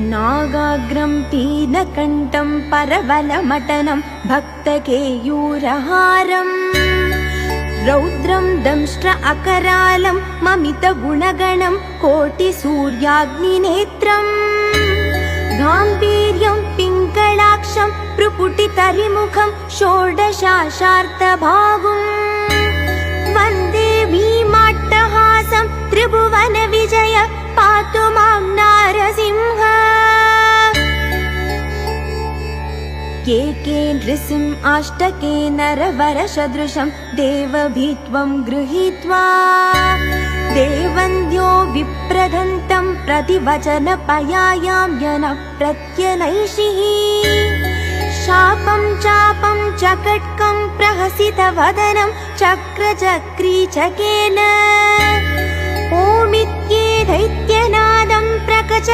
नागाग्रं पीनकण्ठं परबलमटनं भक्तकेयूरहारम् रौद्रं दंष्ट्र अकरालं ममितगुणगणं कोटिसूर्याग्निनेत्रम् गाम्भीर्यं पिङ्गलाक्षं भ्रुकुटितरिमुखं षोडशाशार्तबाहुं वन्दे भीमाट्टहासं त्रिभुवनविजय पातु मां नारसिंह एके नृसिंहाष्टके नरवरसदृशं देवभीत्वं गृहीत्वा देवन्द्यो विप्रदन्तं प्रतिवचनपयायां जनः प्रत्यनैषिः शापं चापं चकट्कं प्रहसितवदनं चक्रचक्रीचकेन ओमित्ये दैत्यनादं प्रकच